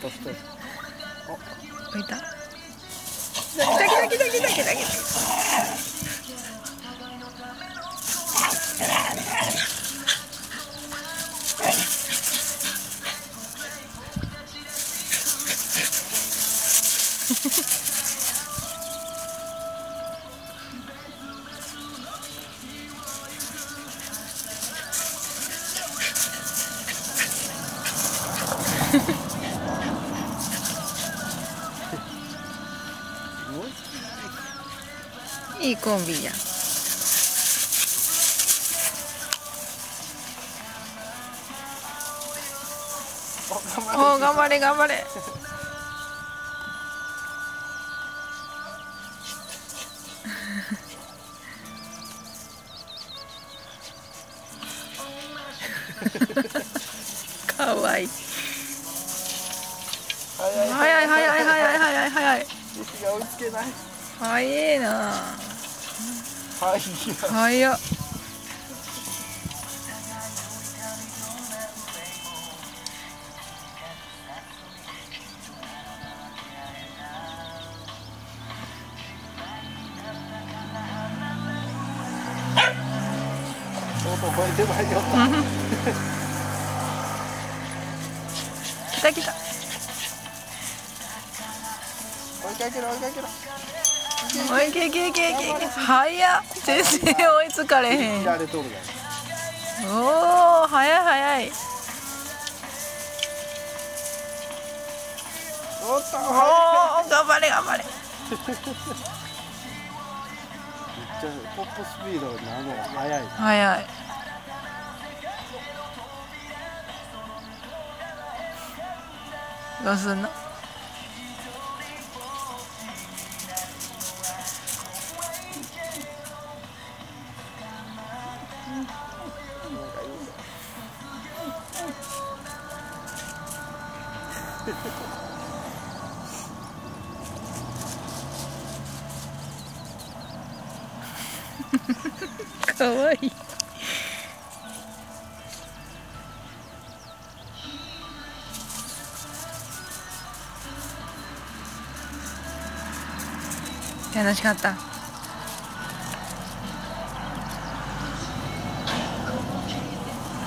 とストレス。浮いた。来た来た来た来た来た来た。いいコンビじゃん。お、頑張れ頑張れ。かわいい。早い早い早い早い早い早い。息が追いつけない。早いな。早っ。とう超えてまいりよった。来た来た。追いかけろ追いかけろ。おいけけけけけ。早っ。全然追いつかれへん。おお、早い早い。おっと、おお、頑張れ頑張れ。めっちゃトップスピードになるのが速い。早い。どうすんの？かわいい。楽しかった。